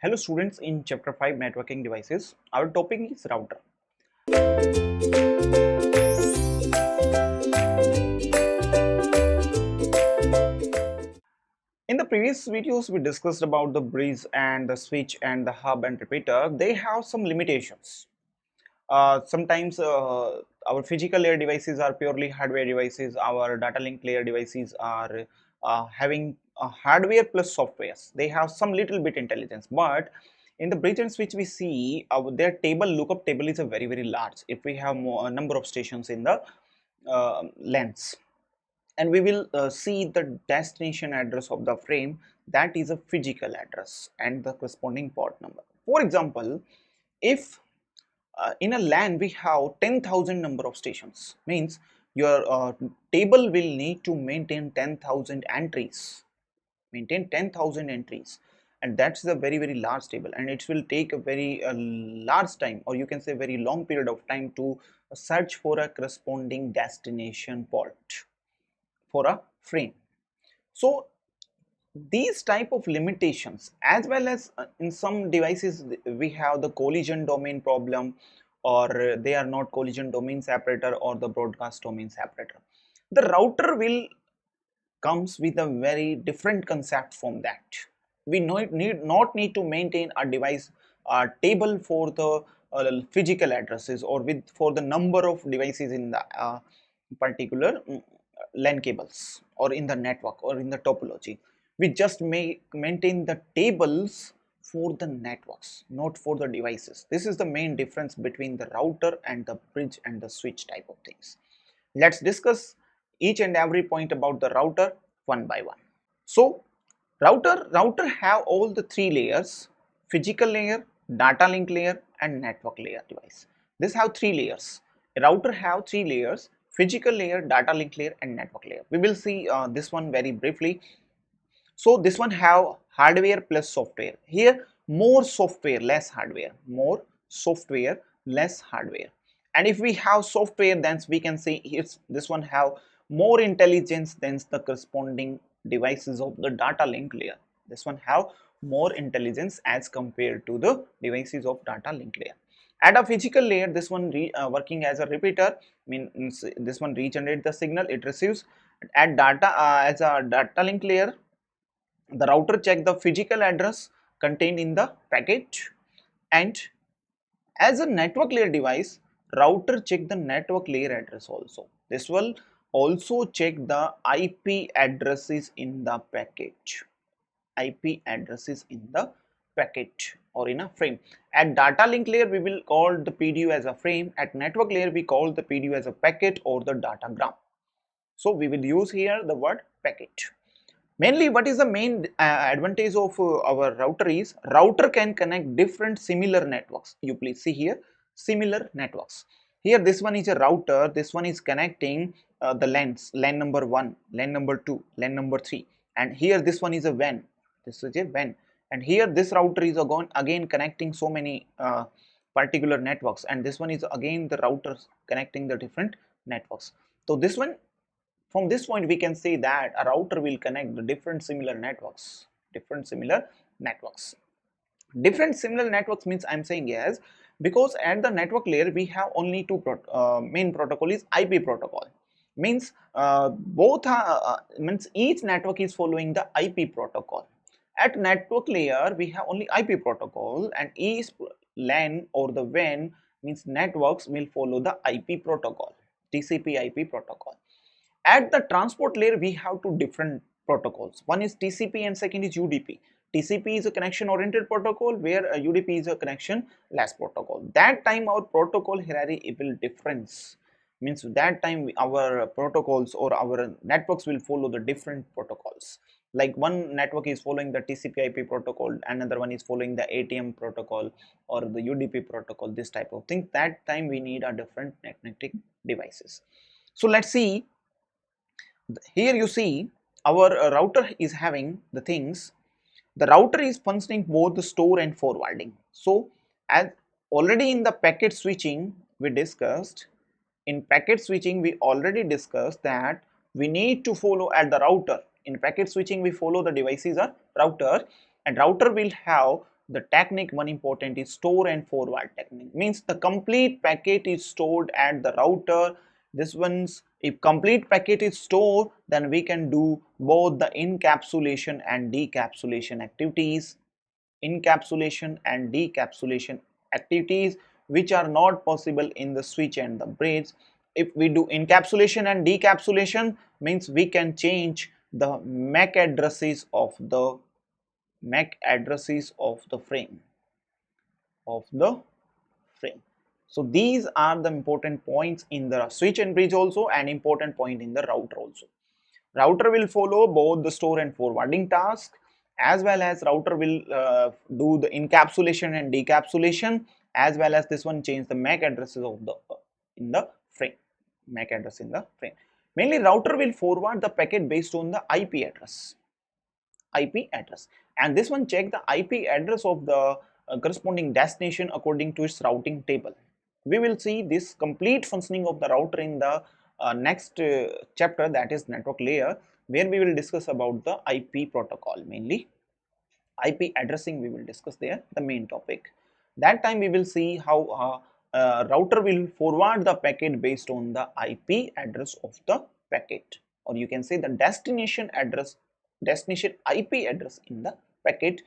Hello students, in chapter 5 networking devices, our topic is router. In the previous videos we discussed about the bridge and the switch and the hub and repeater. They have some limitations. Sometimes our physical layer devices are purely hardware devices, our data link layer devices are having hardware plus softwares. They have some little bit intelligence, but in the bridge and switch we see their table lookup table is a very large if we have more number of stations in the lens, and we will see the destination address of the frame, that is a physical address, and the corresponding port number. For example, if in a LAN we have 10,000 number of stations, means your table will need to maintain 10,000 entries, and that's a very large table, and it will take a very large time, or you can say very long period of time to search for a corresponding destination port for a frame. So these type of limitations, as well as in some devices we have the collision domain problem, or they are not collision domain separator or the broadcast domain separator. The router will comes with a very different concept from that. We need to maintain a device table for the physical addresses, or with for the number of devices in the particular LAN cables, or in the network, or in the topology. We just maintain the tables for the networks, not for the devices. This is the main difference between the router and the bridge and the switch type of things. Let's discuss each and every point about the router one by one. So router have all the three layers: physical layer, data link layer, and network layer device. This have three layers. A router have three layers: physical layer, data link layer, and network layer. We will see this one very briefly. So this one have hardware plus software. Here more software, less hardware. More software, less hardware. And if we have software, then we can say here's this one have more intelligence than the corresponding devices of the data link layer. This one have more intelligence as compared to the devices of data link layer. At a physical layer, this one working as a repeater, means this one regenerate the signal it receives. At data as a data link layer, the router check the physical address contained in the packet, and as a network layer device, router check the network layer address also. This will also check the IP addresses in the packet. IP addresses in the packet or in a frame. At data link layer, we will call the PDU as a frame. At network layer, we call the PDU as a packet or the datagram. So we will use here the word packet. Mainly, what is the main advantage of our router is router can connect different similar networks. You please see here similar networks. Here this one is a router, this one is connecting the LAN number 1, LAN number 2, LAN number 3, and here this one is a WAN, this is a WAN, and here this router is again connecting so many particular networks, and this one is again the routers connecting the different networks. So this one, from this point we can say that a router will connect the different similar networks. Different similar networks means I'm saying yes, because at the network layer we have only two main protocol is IP protocol. Means both are, means each network is following the IP protocol. At network layer we have only IP protocol, and each LAN or the WAN means networks will follow the IP protocol, TCP IP protocol. At the transport layer we have two different protocols. One is TCP and second is UDP. TCP is a connection oriented protocol, where UDP is a connection less protocol. That time our protocol hierarchy will difference, means that time our protocols or our networks will follow the different protocols. Like one network is following the TCP IP protocol, another one is following the ATM protocol or the UDP protocol, this type of thing. That time we need a different magnetic devices. So let's see. Here you see our router is having the things. The router is functioning both the store and forwarding. So as already in the packet switching we discussed, in packet switching we already discussed that we need to follow at the router. In packet switching we follow the devices are router, and router will have the technique, one important is store and forward technique. Means the complete packet is stored at the router. This one's, if complete packet is stored, then we can do both the encapsulation and decapsulation activities. Encapsulation and decapsulation activities which are not possible in the switch and the bridge. If we do encapsulation and decapsulation, means we can change the MAC addresses of the frame So these are the important points in the switch and bridge also, and important point in the router also. Router will follow both the store and forwarding task, as well as router will do the encapsulation and decapsulation, as well as this one change the MAC addresses of the in the frame. MAC address in the frame. Mainly router will forward the packet based on the IP address. And this one check the IP address of the corresponding destination according to its routing table. We will see this complete functioning of the router in the next chapter, that is network layer, where we will discuss about the IP protocol. Mainly IP addressing we will discuss there, the main topic. That time we will see how router will forward the packet based on the IP address of the packet, or you can say the destination IP address in the packet.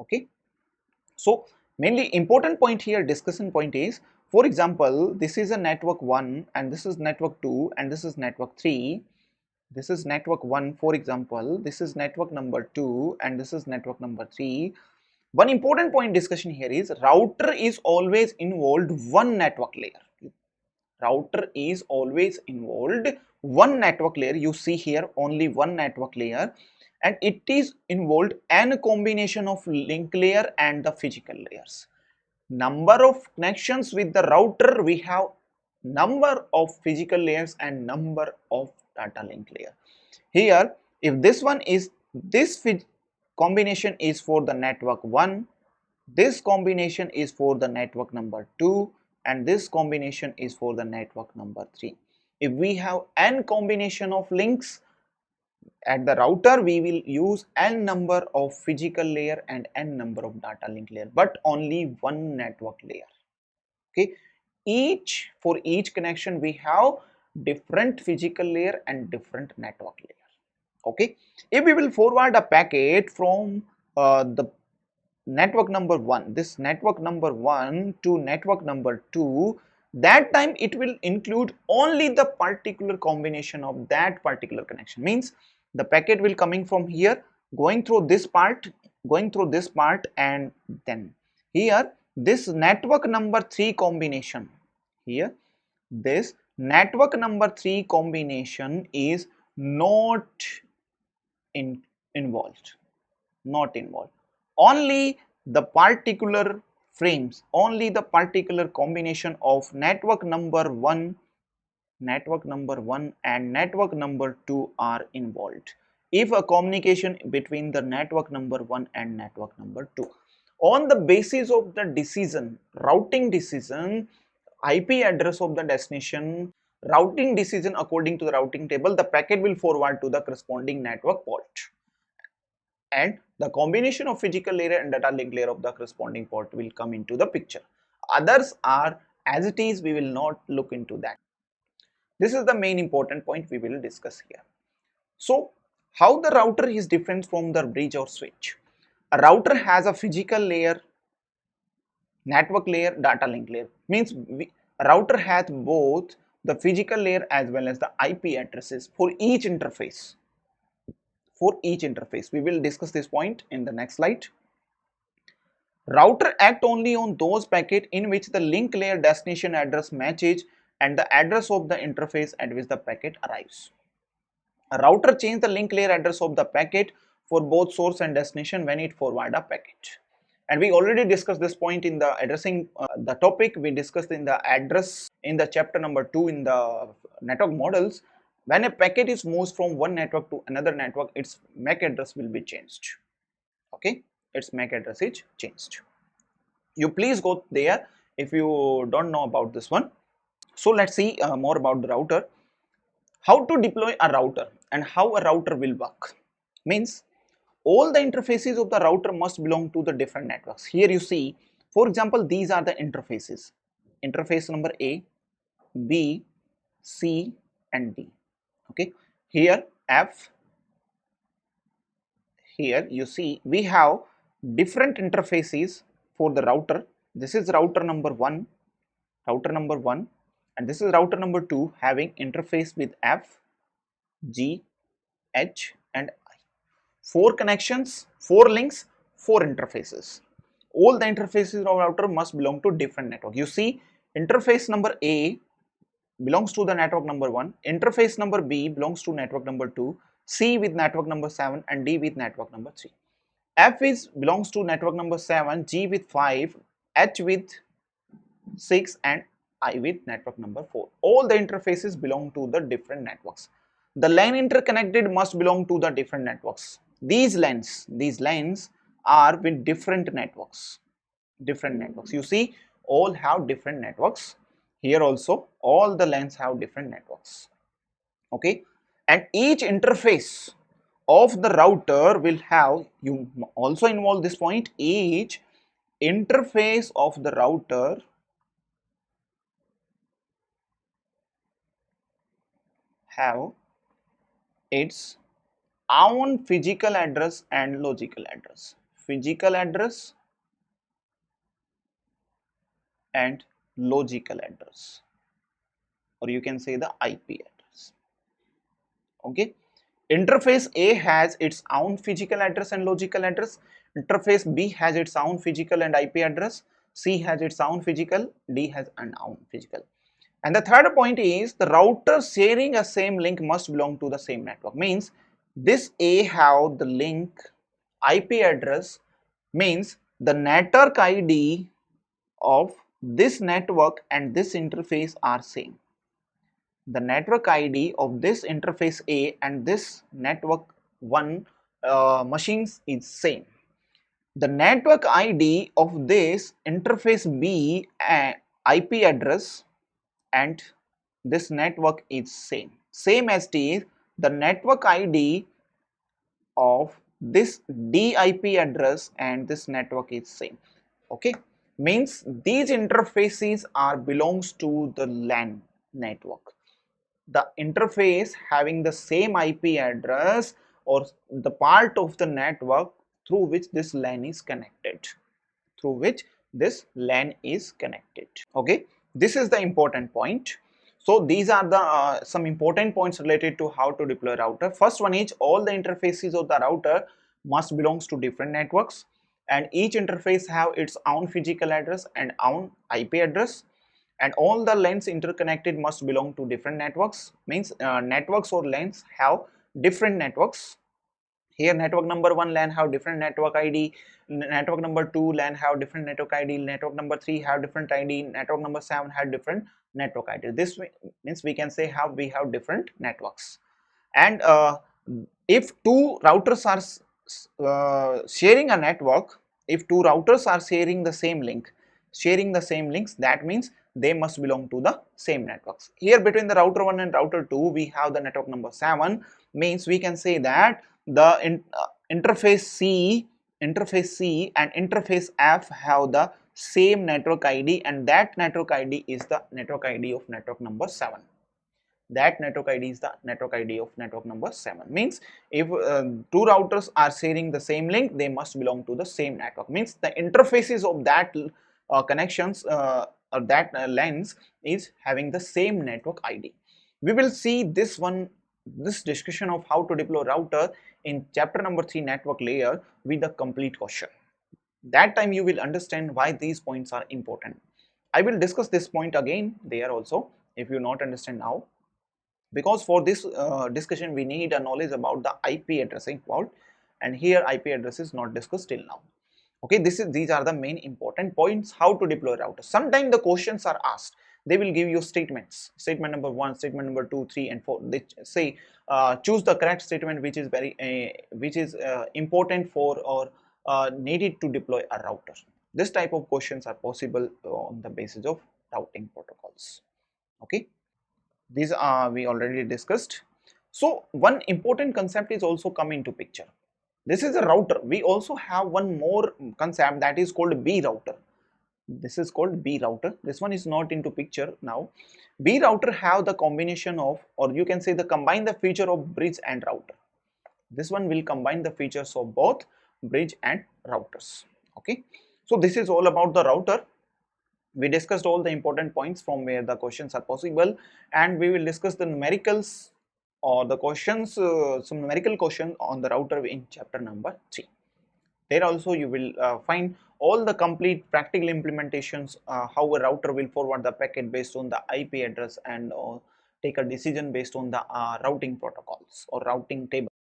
Okay, so mainly important point here, discussion point is, for example, this is a network 1 and this is network 2 and this is network 3. This is network 1, for example, this is network number 2 and this is network number 3. One important point discussion here is router is always involved one network layer. Router is always involved one network layer. You see here only one network layer, and it is involved n combination of link layer and the physical layers. Number of connections with the router, we have number of physical layers and number of data link layer. Here, if this one is, this combination is for the network 1, this combination is for the network number 2, and this combination is for the network number 3. If we have n combination of links at the router, we will use n number of physical layer and n number of data link layer, but only one network layer. Okay, for each connection we have different physical layer and different network layer. Okay, if we will forward a packet from the network number 1, this network number 1 to network number 2, that time it will include only the particular combination of that particular connection. Means the packet will coming from here, going through this part, and then here this network number 3 combination, here this network number 3 combination is not involved. Only the particular frames, only the particular combination of network number 1 and network number 2 are involved. If a communication between the network number 1 and network number 2, on the basis of the decision, routing decision, IP address of the destination, routing decision according to the routing table, the packet will forward to the corresponding network port, and the combination of physical layer and data link layer of the corresponding port will come into the picture. Others are as it is, we will not look into that. This is the main important point we will discuss here. So how the router is different from the bridge or switch? A router has a physical layer, network layer, data link layer. Means a router has both the physical layer as well as the IP addresses for each interface. We will discuss this point in the next slide. Router act only on those packets in which the link layer destination address matches and the address of the interface at which the packet arrives. A router changes the link layer address of the packet for both source and destination when it forward a packet. And we already discussed this point in the addressing the topic we discussed in the address in the chapter number 2 in the network models. When a packet is moved from one network to another network, its MAC address will be changed. Okay, its MAC address is changed. You please go there if you don't know about this one. So let's see more about the router. How to deploy a router and how a router will work. Means all the interfaces of the router must belong to the different networks. Here you see, for example, these are the interfaces. Interface number A, B, C and D. Okay, here F, here you see we have different interfaces for the router. This is router number 1, and this is router number 2 having interface with F, G, H and I. 4 connections, 4 links, 4 interfaces. All the interfaces of router must belong to different network. You see, interface number A belongs to the network number 1, interface number B belongs to network number 2, C with network number 7 and D with network number 3. F is belongs to network number 7, G with 5, H with 6 and I with network number 4. All the interfaces belong to the different networks. The LAN interconnected must belong to the different networks. These LANs are with different networks. You see, all have different networks. Here also all the LANs have different networks. Okay, and each interface of the router will have, you also involve this point, each interface of the router have its own physical address and logical address. Physical address and logical address, or you can say the IP address. Okay, interface A has its own physical address and logical address, interface B has its own physical and IP address, C has its own physical, D has an own physical. And the third point is the router sharing a same link must belong to the same network. Means this A have the link IP address, means the network ID of this network and this interface are same. The network ID of this interface A and this network 1 machines is same. The network ID of this interface B IP address and this network is same as the network ID of this DIP address and this network is same. Okay, means these interfaces are belongs to the LAN network. The interface having the same IP address or the part of the network through which this LAN is connected. Okay, this is the important point. So these are the some important points related to how to deploy router. First one is all the interfaces of the router must belongs to different networks, and each interface have its own physical address and own IP address, and all the LANs interconnected must belong to different networks. Means networks or LANs have different networks. Here network number 1 LAN have different network ID, network number 2 LAN have different network ID, network number 3 have different ID, network number 7 have different network ID. This means we can say we have different networks. And if two routers are sharing a network, if two routers are sharing the same links, that means they must belong to the same networks. Here between the router 1 and router 2 we have the network number 7, means we can say that the interface C and interface F have the same network ID, and that network ID is the network ID of network number 7. That network ID is the network ID of network number 7. Means if two routers are sharing the same link, they must belong to the same network. Means the interfaces of that connections or that LANs is having the same network ID. We will see this discussion of how to deploy router in chapter number 3 network layer with the complete question. That time you will understand why these points are important. I will discuss this point again there also if you not understand now, because for this discussion we need a knowledge about the IP addressing fault, and here IP address is not discussed till now. Okay, these are the main important points how to deploy router. Sometimes the questions are asked, they will give you statements, statement number 1, statement number 2, 3 and 4. They say choose the correct statement which is very important for or needed to deploy a router. This type of questions are possible on the basis of routing protocols. Okay, these are we already discussed. So one important concept is also come into picture. This is a router. We also have one more concept that is called B router. This is called B router. This one is not into picture now. B router have the combination of, or you can say the combine the feature of bridge and router. This one will combine the features of both bridge and routers. Okay, so this is all about the router. We discussed all the important points from where the questions are possible, and we will discuss the numericals or the questions, some numerical question on the router in chapter number 3. There also you will find all the complete practical implementations, how a router will forward the packet based on the IP address and take a decision based on the routing protocols or routing table.